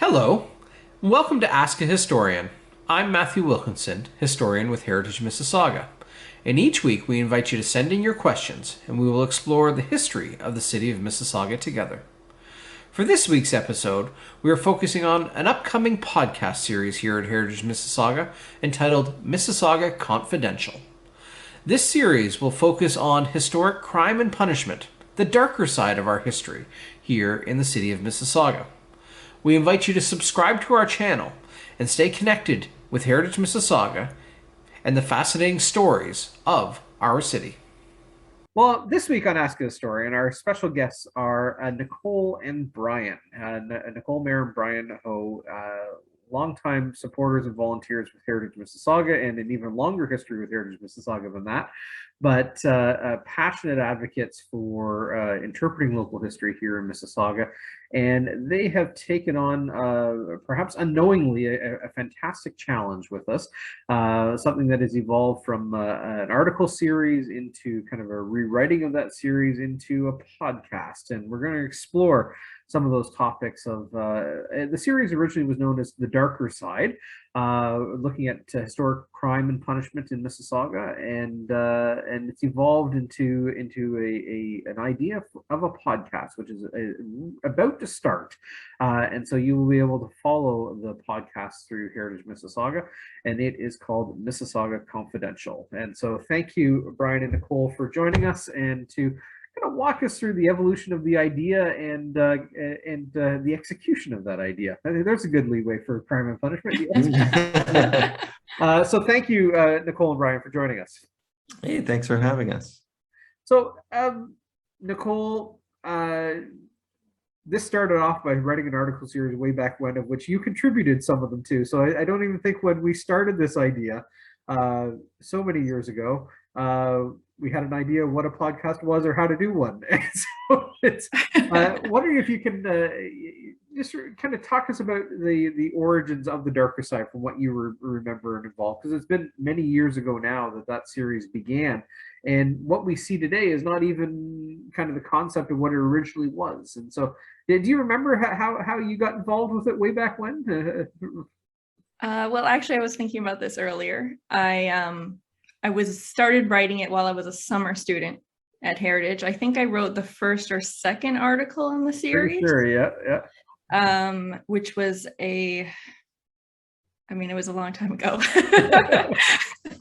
Hello, and welcome to Ask a Historian. I'm Matthew Wilkinson, historian with Heritage Mississauga, and each week we invite you to send in your questions and we will explore the history of the city of Mississauga together. For this week's episode, we are focusing on an upcoming podcast series here at Heritage Mississauga entitled Mississauga Confidential. This series will focus on historic crime and punishment, the darker side of our history here in the city of Mississauga. We invite you to subscribe to our channel and stay connected with Heritage Mississauga and the fascinating stories of our city. Well, this week on Ask a Historian, our special guests are Nicole and Bryan. Nicole, Mair, and Bryan Ho, longtime supporters and volunteers with Heritage Mississauga, and an even longer history with Heritage Mississauga than that, but passionate advocates for interpreting local history here in Mississauga. And they have taken on, perhaps unknowingly, a fantastic challenge with us, something that has evolved from an article series into kind of a rewriting of that series into a podcast. And we're going to explore some of those topics of the series originally was known as The Darker Side, looking at historic crime and punishment in Mississauga, and it's evolved into an idea of a podcast, which is about to start, and so you will be able to follow the podcast through Heritage Mississauga, and it is called Mississauga Confidential. And so thank you, Bryan and Nicole, for joining us and to kind of walk us through the evolution of the idea and the execution of that idea. I think there's a good leeway for crime and punishment. So thank you, Nicole and Bryan, for joining us. Hey, thanks for having us. So, Nicole, this started off by writing an article series way back when, of which you contributed some of them too. So I don't even think when we started this idea so many years ago, we had an idea of what a podcast was or how to do one. And so it's wondering if you can just kind of talk us about the origins of the darker side from what you remember and involved, because it's been many years ago now that series began, and what we see today is not even kind of the concept of what it originally was. And so do you remember how you got involved with it way back when? Well, actually, I was thinking about this earlier. I started writing it while I was a summer student at Heritage. I think I wrote the first or second article in the series. Sure, yeah. Which was it was a long time ago.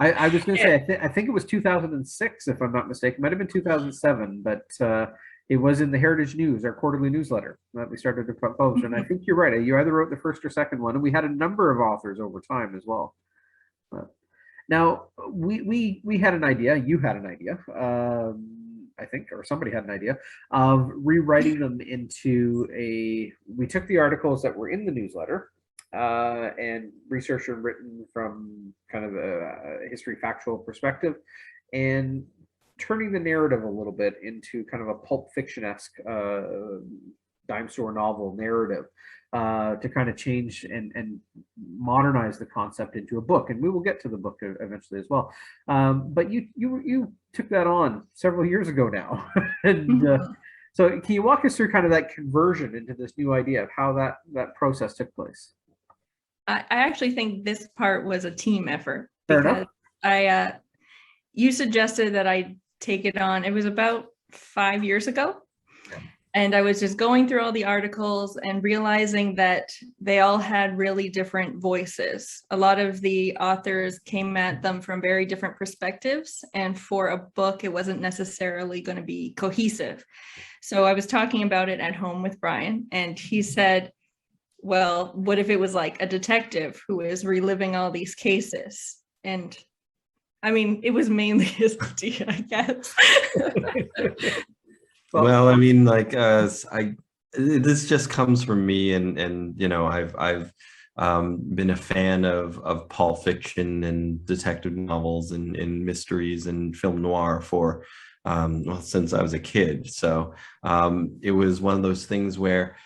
I was going to say, I think it was 2006, if I'm not mistaken. It might have been 2007, but it was in the Heritage News, our quarterly newsletter that we started to publish. And I think you're right. You either wrote the first or second one, and we had a number of authors over time as well. Now, we had an idea, you had an idea, I think, or somebody had an idea, of rewriting them into we took the articles that were in the newsletter and researched and written from kind of a history factual perspective, and turning the narrative a little bit into kind of a Pulp Fiction-esque dime store novel narrative, to kind of change and modernize the concept into a book, and we will get to the book eventually as well. But you took that on several years ago now, and so can you walk us through kind of that conversion into this new idea of how that process took place? I actually think this part was a team effort. Fair because enough. You suggested that I take it on. It was about 5 years ago. And I was just going through all the articles and realizing that they all had really different voices. A lot of the authors came at them from very different perspectives. And for a book, it wasn't necessarily going to be cohesive. So I was talking about it at home with Bryan, and he said, well, what if it was like a detective who is reliving all these cases? And I mean, it was mainly his idea, I guess. Well, I mean, like, this just comes from me, and you know, I've been a fan of Pulp Fiction and detective novels and mysteries and film noir for since I was a kid. So it was one of those things where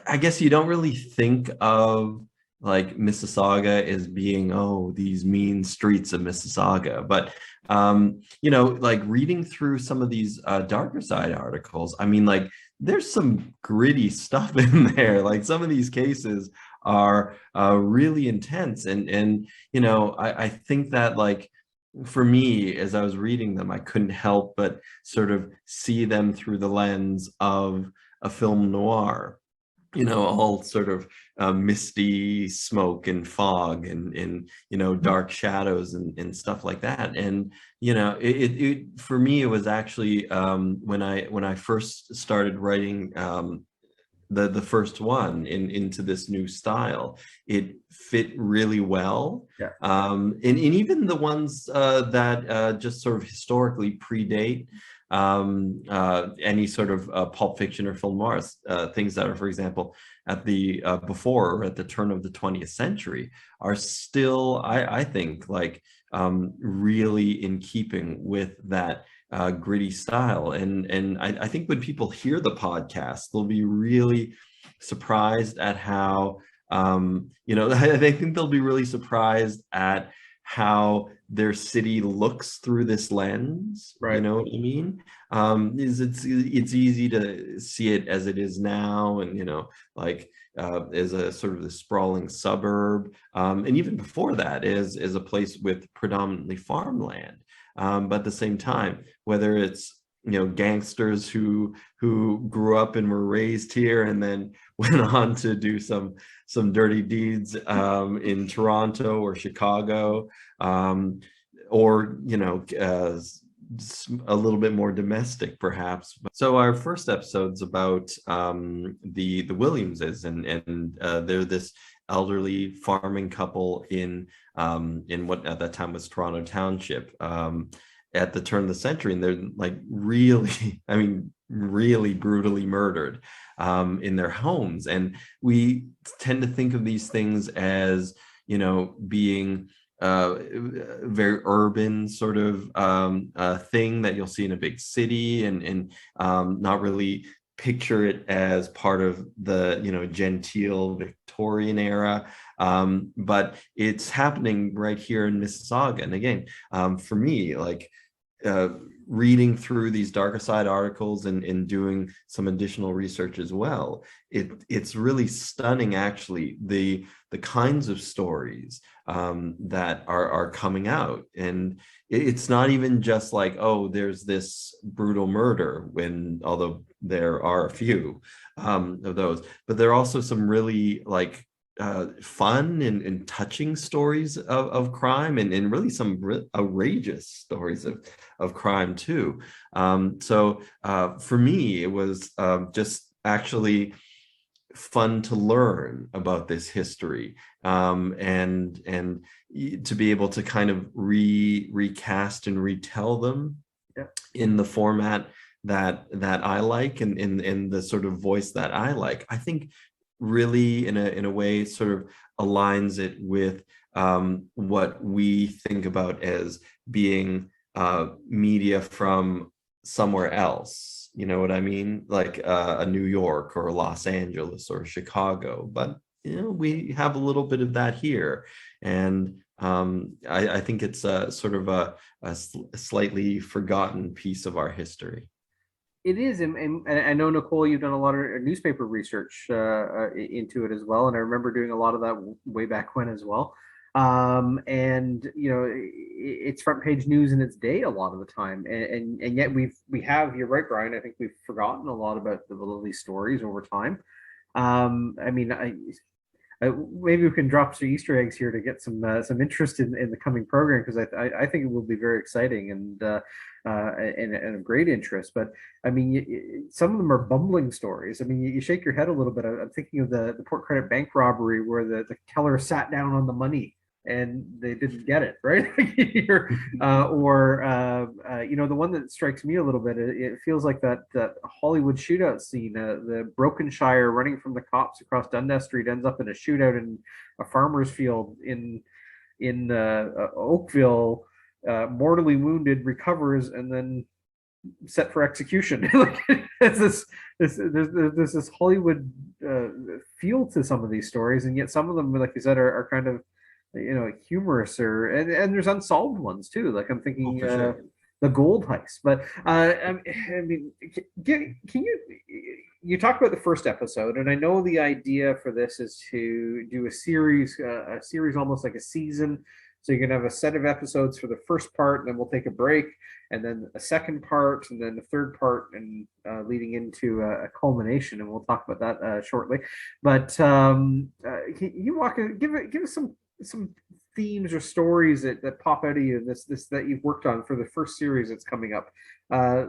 I guess you don't really think of like Mississauga as being, oh, these mean streets of Mississauga, but you know, like reading through some of these darker side articles, I mean, like there's some gritty stuff in there. Like some of these cases are really intense. And you know, I think that, like, for me, as I was reading them, I couldn't help but sort of see them through the lens of a film noir, you know, all sort of misty smoke and fog and you know, dark shadows and stuff like that. And you know, it for me, it was actually when I first started writing the first one into this new style, it fit really well. Yeah. And even the ones that just sort of historically predate any sort of pulp fiction or film noir, things that are, for example, at the before or at the turn of the 20th century, are still, I think, like really in keeping with that gritty style. And I think when people hear the podcast, they'll be really surprised at how you know, I think they'll be really surprised at how their city looks through this lens. Right. You know what I mean? It's easy to see it as it is now, and you know, like as a sort of the sprawling suburb, and even before that, as a place with predominantly farmland. But at the same time, whether it's, you know, gangsters who grew up and were raised here and then went on to do some dirty deeds in Toronto or Chicago, or you know, a little bit more domestic perhaps. So our first episode's about the Williamses, and they're this elderly farming couple in what at that time was Toronto Township at the turn of the century, and they're like really, I mean, really brutally murdered in their homes. And we tend to think of these things as, you know, being very urban sort of thing that you'll see in a big city, and not really picture it as part of the, you know, genteel Victorian era. But it's happening right here in Mississauga. And again, for me, like reading through these darker side articles and doing some additional research as well, it's really stunning, actually, the kinds of stories that are coming out. And it's not even just like, oh, there's this brutal murder, although there are a few of those, but there are also some really like fun and touching stories of crime, and really some outrageous stories of crime too. So for me, it was just actually fun to learn about this history, and to be able to kind of recast and retell them in the format that I like, and in the sort of voice that I like. I think really in a way sort of aligns it with what we think about as being media from somewhere else. You know what I mean? Like a New York or Los Angeles or Chicago, but you know, we have a little bit of that here. And I think it's sort of a slightly forgotten piece of our history. It is, and I know, Nicole, you've done a lot of newspaper research into it as well, and I remember doing a lot of that way back when as well. And you know, it's front page news in its day a lot of the time, and yet we have, you're right, Bryan, I think we've forgotten a lot about these stories over time. I mean, maybe we can drop some Easter eggs here to get some interest in the coming program, because I think it will be very exciting and of great interest. But I mean, some of them are bumbling stories. I mean, you shake your head a little bit. I'm thinking of the Port Credit Bank robbery, where the teller sat down on the money and they didn't get it, right? Or you know, the one that strikes me a little bit, it feels like that Hollywood shootout scene, the Brokenshire running from the cops across Dundas Street ends up in a shootout in a farmer's field in Oakville, mortally wounded, recovers, and then set for execution. There's this Hollywood feel to some of these stories, and yet some of them, like you said, are kind of, you know, humorous, and there's unsolved ones too. Like I'm thinking the gold heist. But I mean, can you talked about the first episode, and I know the idea for this is to do a series almost like a season. So you can have a set of episodes for the first part, and then we'll take a break, and then a second part, and then the third part, and leading into a culmination, and we'll talk about that shortly. But give us some themes or stories that pop out of you that you've worked on for the first series that's coming up.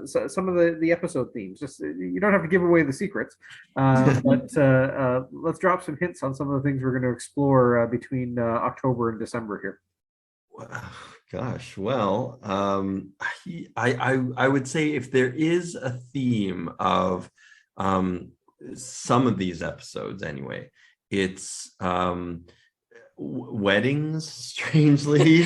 So some of the episode themes. Just you don't have to give away the secrets, but let's drop some hints on some of the things we're going to explore between October and December here. Gosh, well, I would say if there is a theme of some of these episodes anyway, it's weddings. Strangely,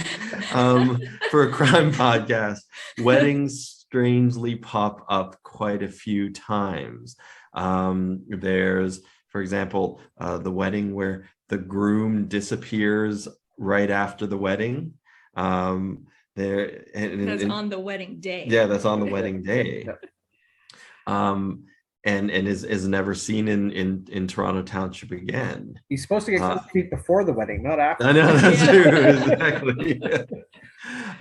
for a crime podcast, weddings strangely pop up quite a few times. There's, for example, the wedding where the groom disappears right after the wedding. That's on the wedding day. Yeah, that's on the wedding day. And is never seen in Toronto Township again. He's supposed to get 6 feet before the wedding, not after. I know, that's true, exactly.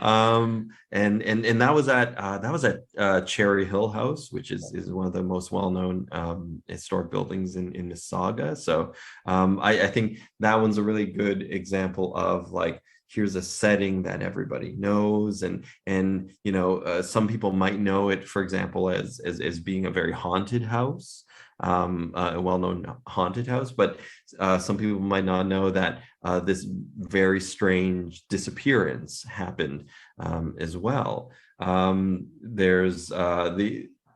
And that was at Cherry Hill House, which is one of the most well-known historic buildings in Mississauga. So I think that one's a really good example of like, here's a setting that everybody knows, and you know, some people might know it, for example, as being a very haunted house, a well-known haunted house, but some people might not know that this very strange disappearance happened as well. There's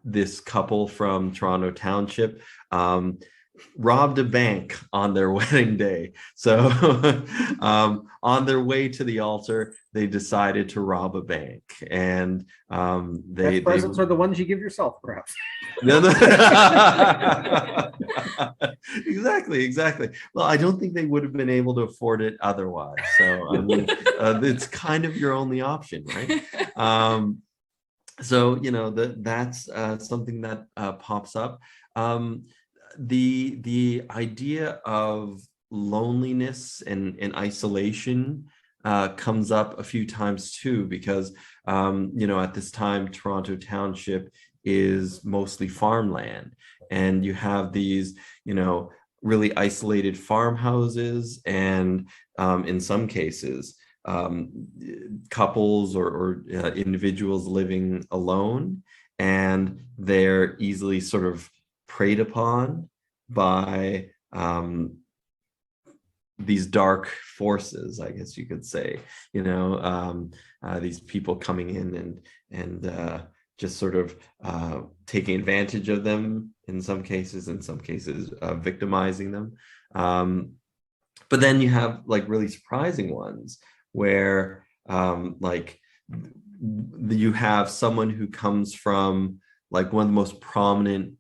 this couple from Toronto Township robbed a bank on their wedding day. So on their way to the altar, they decided to rob a bank, and presents are the ones you give yourself, perhaps. Exactly. Well, I don't think they would have been able to afford it otherwise. So I mean, it's kind of your only option, right? So you know that's something that pops up. The idea of loneliness and isolation comes up a few times too, because you know, at this time Toronto Township is mostly farmland, and you have these, you know, really isolated farmhouses, and in some cases couples or individuals living alone, and they're easily sort of preyed upon by these dark forces, I guess you could say, you know, these people coming in and just sort of taking advantage of them in some cases victimizing them. But then you have like really surprising ones where like you have someone who comes from like one of the most prominent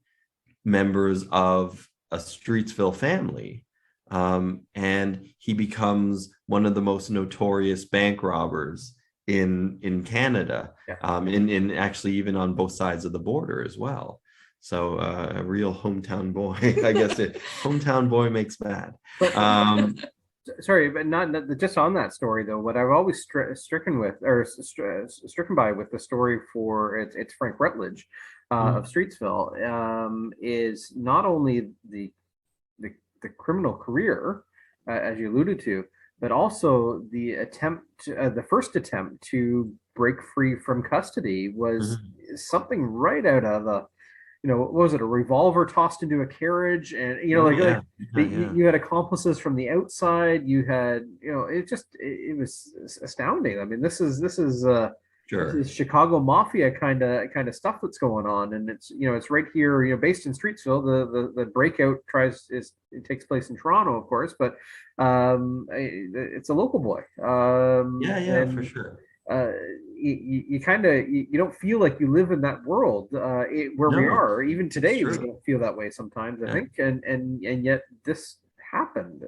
members of a Streetsville family, and he becomes one of the most notorious bank robbers in Canada, in actually even on both sides of the border as well. So a real hometown boy, I guess. Hometown boy makes bad. Sorry, but not just on that story though. What I've always stricken by with the story for it's Frank Rutledge of Streetsville is not only the criminal career, as you alluded to, but also the first attempt to break free from custody was something right out of a, you know, what was it, a revolver tossed into a carriage, and you know, you had accomplices from the outside. You had, you know, it was astounding. I mean, this is this is Chicago mafia kind of stuff that's going on, and it's, you know, it's right here, you know, based in Streetsville. The breakout takes place in Toronto, of course, but it's a local boy. For sure. You kind of you don't feel like you live in that world where we are even today. We don't feel that way sometimes, I think, and yet this happened.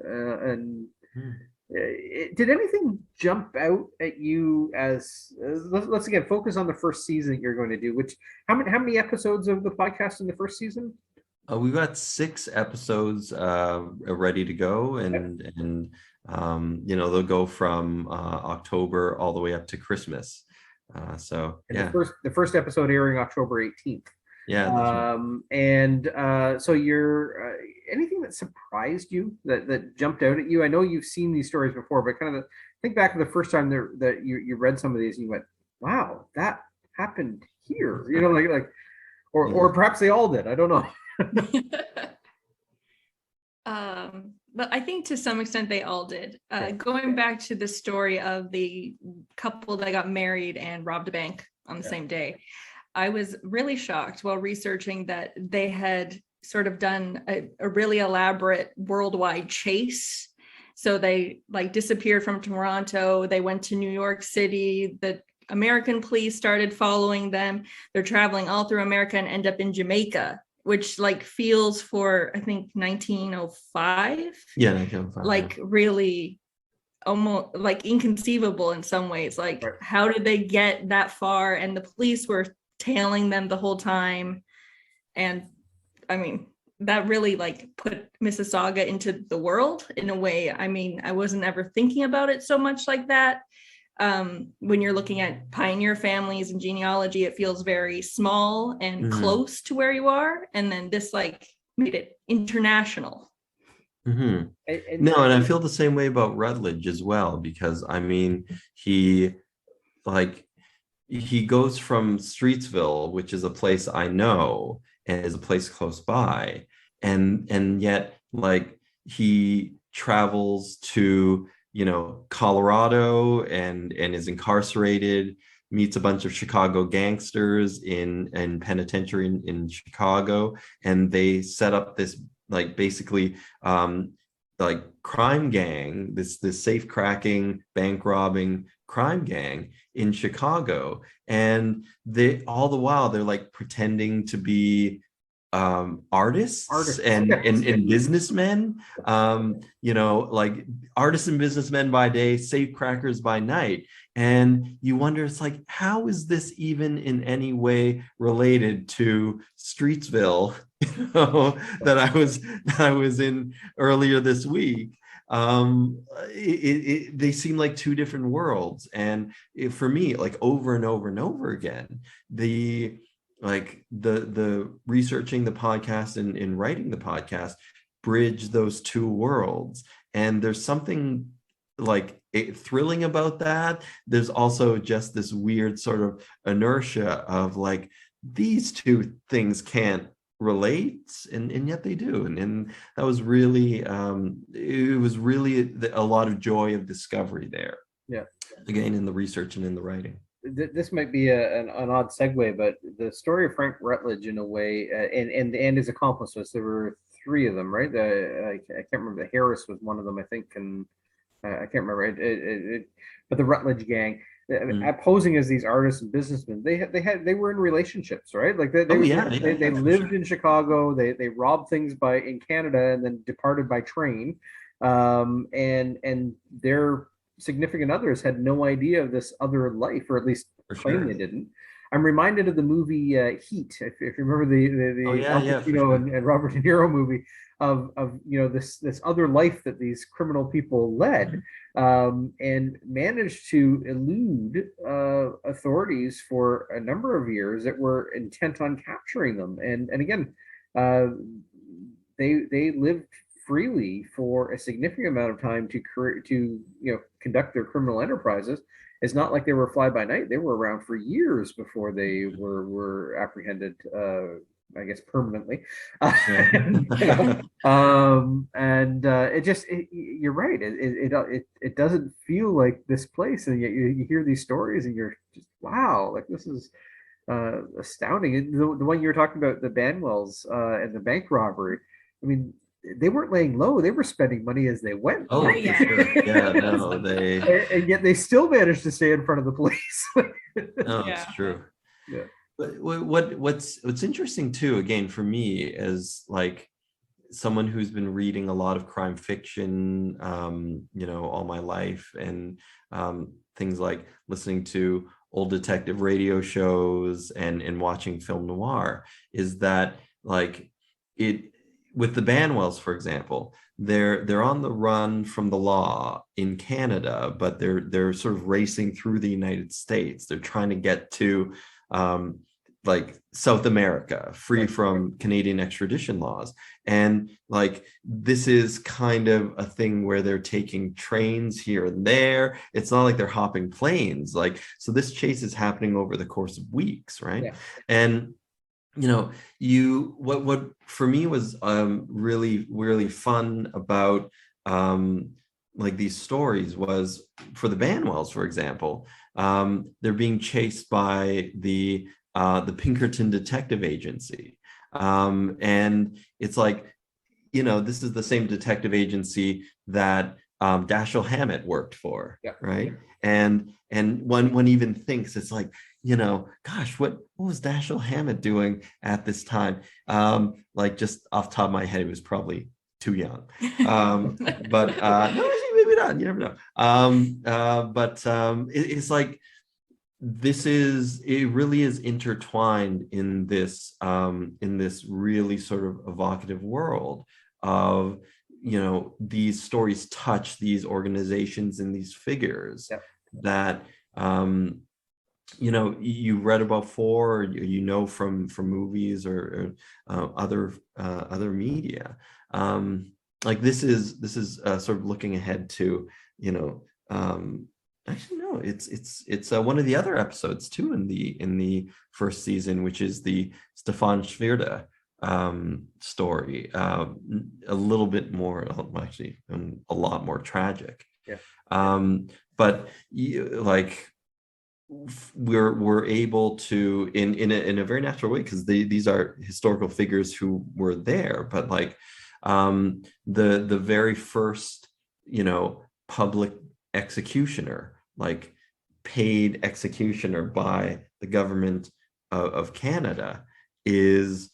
Did anything jump out at you as let's again focus on the first season that you're going to do? Which how many episodes of the podcast in the first season? We've got 6 episodes ready to go, and they'll go from October all the way up to Christmas. So And yeah, the first episode airing October 18th. yeah. So you're anything that surprised you that jumped out at you? I know you've seen these stories before, but kind of think back to the first time that you read some of these and you went, "Wow, that happened here." You know, or perhaps they all did. I don't know. But I think to some extent they all did. Going back to the story of the couple that got married and robbed a bank on the same day, I was really shocked while researching that they had sort of done a really elaborate worldwide chase. So they disappeared from Toronto. They went to New York City. The American police started following them. They're traveling all through America and end up in Jamaica, which feels for, I think, 1905. Yeah, 1905. Really almost inconceivable in some ways. How did they get that far? And the police were tailing them the whole time. And I mean, that really put Mississauga into the world in a way. I mean, I wasn't ever thinking about it so much like that. When you're looking at pioneer families and genealogy, it feels very small and close to where you are. And then this made it international. And I feel the same way about Rutledge as well, because I mean, he goes from Streetsville, which is a place I know and is a place close by, and yet he travels to Colorado and is incarcerated, meets a bunch of Chicago gangsters in penitentiary in Chicago, and they set up this basically crime gang, this safe cracking, bank robbing crime gang in Chicago, and they all the while they're pretending to be artists and businessmen, artists and businessmen by day, safe crackers by night. And you wonder, it's how is this even in any way related to Streetsville, that I was in earlier this week? They seem like two different worlds. And for me, over and over and over again, the researching the podcast and writing the podcast bridge those two worlds, and there's something thrilling about that. There's also just this weird sort of inertia of these two things can't relate, and yet they do, and that was really it was really a lot of joy of discovery there, again, in the research and in the writing. This might be an odd segue, but the story of Frank Rutledge, in a way, and his accomplices, there were 3 of them, right? I can't remember. The Harris was one of them, I think, and I can't remember. But the Rutledge Gang, posing as these artists and businessmen, they were in relationships, right? They lived in Chicago. They robbed things in Canada and then departed by train, and their significant others had no idea of this other life, or at least claim they didn't. I'm reminded of the movie Heat, if you remember the Al Pacino and Robert De Niro movie of this other life that these criminal people led, and managed to elude authorities for a number of years that were intent on capturing them. And again, they lived freely for a significant amount of time to conduct their criminal enterprises. It's not like they were fly by night. They were around for years before they were apprehended, I guess, permanently. You're right. It doesn't feel like this place, and yet you hear these stories and you're just, wow, this is astounding. The one you were talking about, the Bandwells and the bank robbery, I mean, they weren't laying low. They were spending money as they went. Oh, yeah. Sure. Yeah, no, and yet they still managed to stay in front of the police. No, it's true. Yeah. But what's interesting too, again, for me, as someone who's been reading a lot of crime fiction, all my life, and things like listening to old detective radio shows and watching film noir, is that it with the Bandwells, for example, they're on the run from the law in Canada, but they're sort of racing through the United States. They're trying to get to like South America, free from Canadian extradition laws. And like this is kind of a thing where they're taking trains here and there. It's not like they're hopping planes. Like, so this chase is happening over the course of weeks, right? Yeah. And what for me was really, really fun about like these stories was for the Bandwells, for example, they're being chased by the Pinkerton Detective Agency. And it's like, this is the same detective agency that Dashiell Hammett worked for, right? And one even thinks it's like, gosh, what was Dashiell Hammett doing at this time? Like just off the top of my head, he was probably too young. But no, actually, maybe not. You never know. It's like it really is intertwined in this really sort of evocative world of these stories touch these organizations and these figures that you read about before, or from movies or other media. Like this is sort of looking ahead to actually no, it's one of the other episodes too in the first season, which is the Stefan Svierda story, a little bit more, actually a lot more tragic. But we're able to in a very natural way, because these are historical figures who were there, but like the very first public executioner, like paid executioner by the government of Canada, is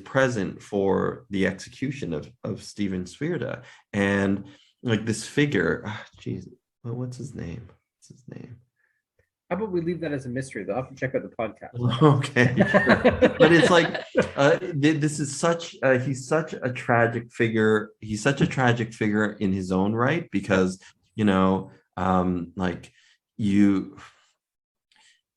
present for the execution of Stephen Svierda. And like this figure, what's his name? How about we leave that as a mystery? They'll have to check out the podcast. Okay. But it's like this is he's such a tragic figure. He's such a tragic figure in his own right, because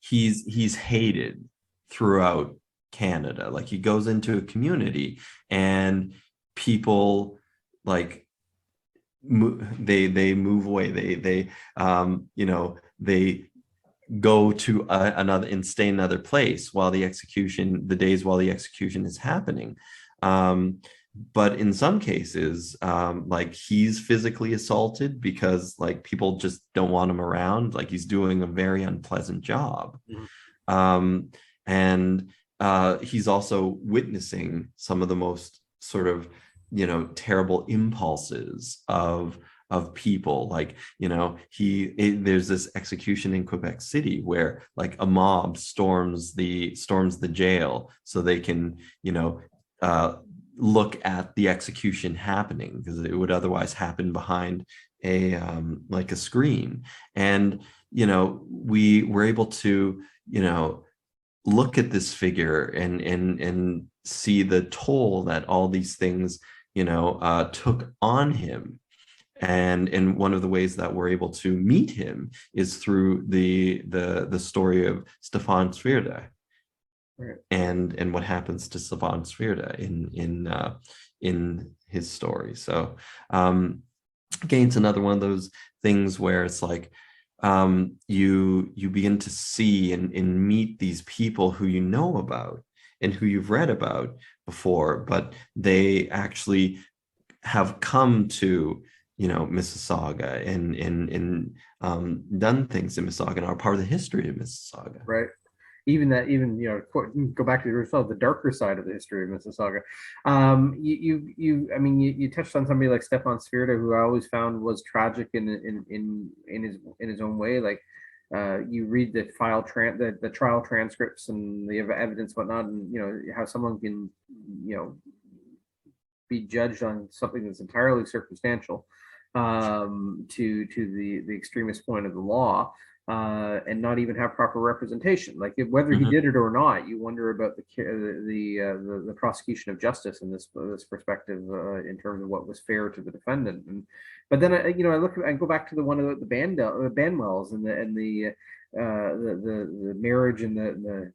he's hated throughout Canada. Like he goes into a community and people like they move away. They go to another and stay in another place the days while the execution is happening. But in some cases, like he's physically assaulted because like people just don't want him around. Like he's doing a very unpleasant job. And he's also witnessing some of the most sort of, terrible impulses of people. Like, there's this execution in Quebec City where like a mob storms the jail so they can, look at the execution happening, because it would otherwise happen behind a screen. And, we were able to, look at this figure and see the toll that all these things, took on him. And one of the ways that we're able to meet him is through the story of Stefan Svierda, and what happens to Stefan Svierda in his story. So again, it's another one of those things where it's like you begin to see and meet these people who you know about and who you've read about before, but they actually have come to Mississauga and done things in Mississauga and are part of the history of Mississauga. Right. Even go back to yourself, the darker side of the history of Mississauga. You touched on somebody like Stefan Svierda, who I always found was tragic in his own way. Like you read the the trial transcripts and the evidence, whatnot, and how someone can be judged on something that's entirely circumstantial to the extremist point of the law. and not even have proper representation. Like whether he did it or not, you wonder about the prosecution of justice in this perspective in terms of what was fair to the defendant. But then I go back to the one about the Bandwells and the marriage and the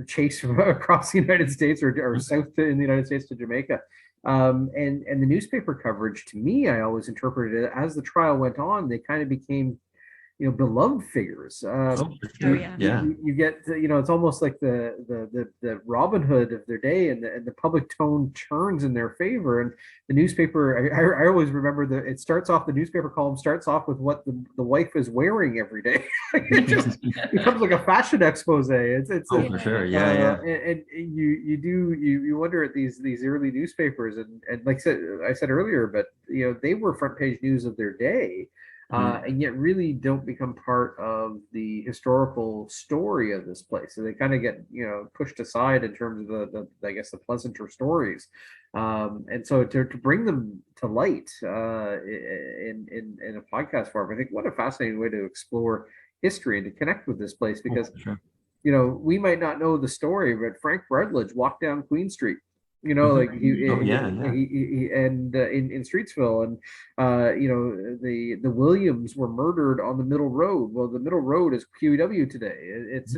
chase across the United States or south in the United States to Jamaica. And the newspaper coverage, to me, I always interpreted it as the trial went on, they kind of became, beloved figures. You get, it's almost like the Robin Hood of their day, and the public tone turns in their favor. And the newspaper, I always remember that it starts off, the newspaper column starts off with what the wife is wearing every day. It just becomes like a fashion expose. For sure, and you wonder at these early newspapers, and like I said earlier, but they were front page news of their day. And yet really don't become part of the historical story of this place. So they kind of get, pushed aside in terms of the pleasanter stories. And so to bring them to light in a podcast form, I think what a fascinating way to explore history and to connect with this place, because, we might not know the story, but Frank Rutledge walked down Queen Street. Like he and in Streetsville, and the Williams were murdered on the Middle Road. Well, the Middle Road is QEW today. It's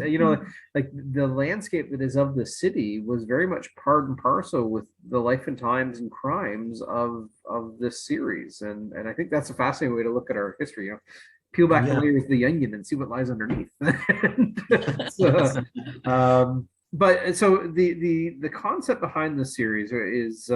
like the landscape that is of the city was very much part and parcel with the life and times and crimes of this series, and I think that's a fascinating way to look at our history. Peel back the layers of the onion and see what lies underneath. But so the concept behind the series is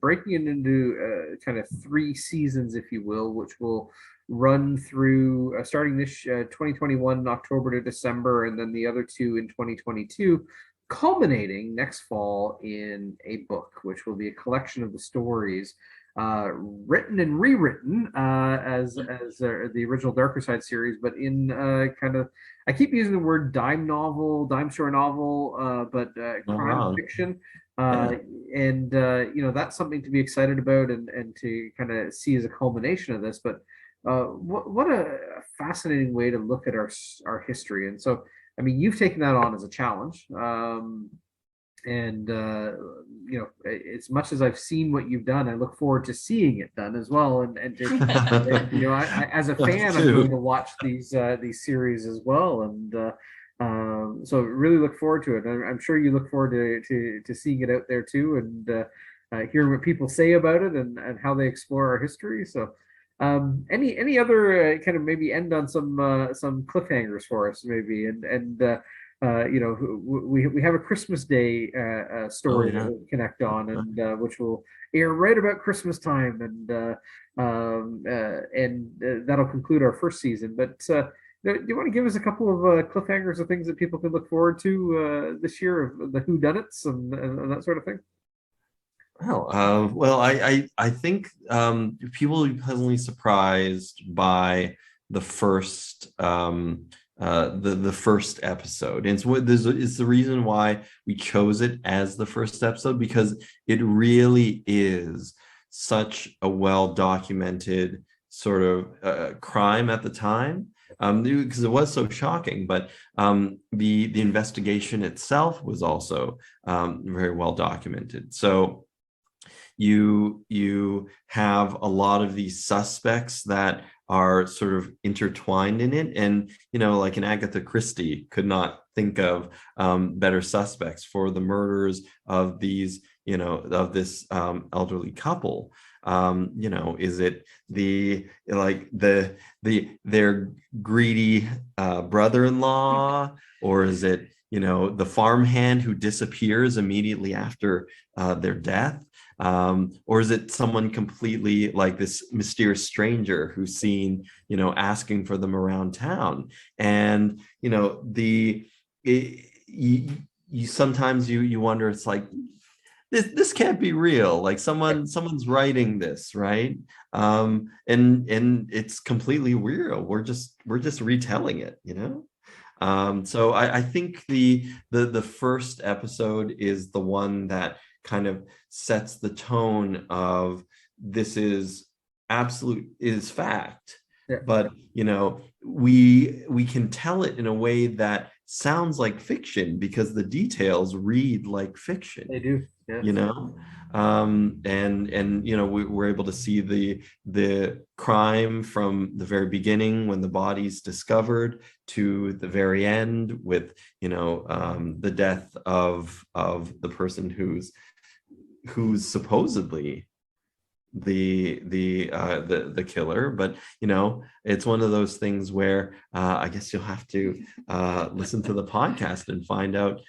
breaking it into kind of 3 seasons, if you will, which will run through starting this 2021 October to December, and then the other 2 in 2022, culminating next fall in a book, which will be a collection of the stories written and rewritten as the original Darker Side series, but in kind of, I keep using the word dime store novel, but crime fiction. And that's something to be excited about and to kind of see as a culmination of this. But what a fascinating way to look at our history. And so, I mean, you've taken that on as a challenge. And as much as I've seen what you've done, I look forward to seeing it done as well. And I, as a fan, I'm going to watch these series as well. And so really look forward to it. I'm sure you look forward to seeing it out there too, and hearing what people say about it and how they explore our history. So any other kind of maybe end on some cliffhangers for us maybe, we have a Christmas Day story that we'll connect on, and which will air right about Christmas time, and that'll conclude our first season. But do you want to give us a couple of cliffhangers of things that people can look forward to this year, of the whodunits and that sort of thing? Well, I think people will be pleasantly surprised by the first the first episode. And it's the reason why we chose it as the first episode, because it really is such a well-documented sort of crime at the time, because it was so shocking. But the investigation itself was also very well documented. So you have a lot of these suspects that are sort of intertwined in it, and like an Agatha Christie could not think of better suspects for the murders of these of this elderly couple. Is it their greedy brother-in-law, or is it the farmhand who disappears immediately after their death? Or is it someone completely like this mysterious stranger who's seen, asking for them around town? And, you sometimes you wonder, it's like, this can't be real. Like someone's writing this, right? And it's completely real. We're just retelling it, So I think the first episode is the one that kind of sets the tone of this is fact. Yeah. but we can tell it in a way that sounds like fiction because the details read like fiction. They do. Yeah. And we're able to see the crime from the very beginning when the body's discovered to the very end with the death of the person who's supposedly the killer. But it's one of those things where I guess you'll have to listen to the podcast and find out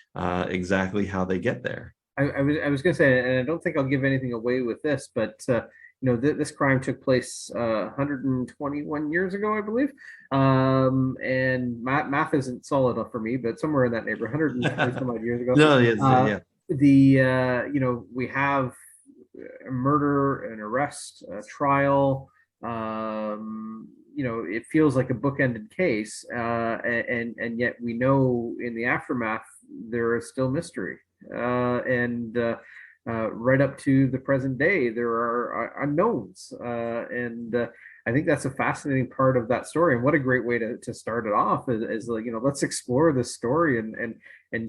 exactly how they get there. I was going to say, and I don't think I'll give anything away with this, but this crime took place 121 years ago, I believe. And math isn't solid enough for me, but somewhere in that neighborhood, 120 some odd years ago. No, yeah. We have a murder, an arrest, a trial. It feels like a bookended case, and yet we know in the aftermath there is still mystery. And right up to the present day, there are unknowns. And I think that's a fascinating part of that story. And what a great way to start it off is let's explore this story and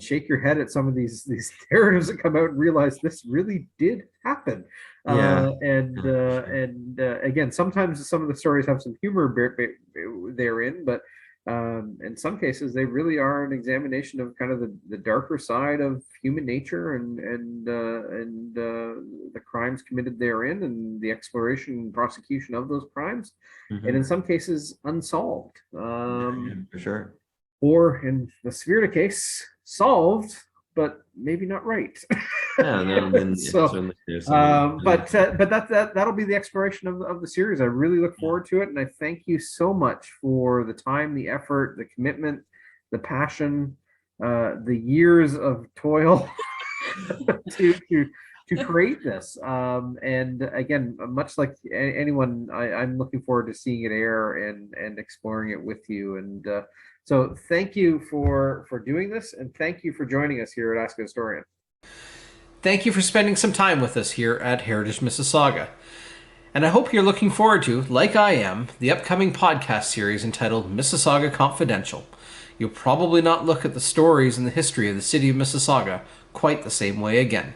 shake your head at some of these narratives that come out and realize this really did happen. Yeah. Again, sometimes some of the stories have some humor therein, but in some cases they really are an examination of kind of the darker side of human nature and the crimes committed therein and the exploration and prosecution of those crimes, and in some cases unsolved, for sure, or in the Svierda case solved but maybe not right. So but that'll be the exploration of the series. I really look forward to it, and I thank you so much for the time, the effort, the commitment, the passion, the years of toil to create this. And again, much like anyone, I'm looking forward to seeing it air and exploring it with you. And so thank you for doing this, and thank you for joining us here at Ask a Historian. Thank you for spending some time with us here at Heritage Mississauga. And I hope you're looking forward to, like I am, the upcoming podcast series entitled Mississauga Confidential. You'll probably not look at the stories and the history of the city of Mississauga quite the same way again.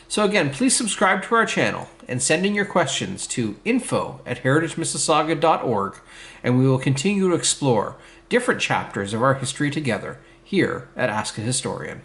So again, please subscribe to our channel and send in your questions to info@heritagemississauga.org, and we will continue to explore different chapters of our history together here at Ask a Historian.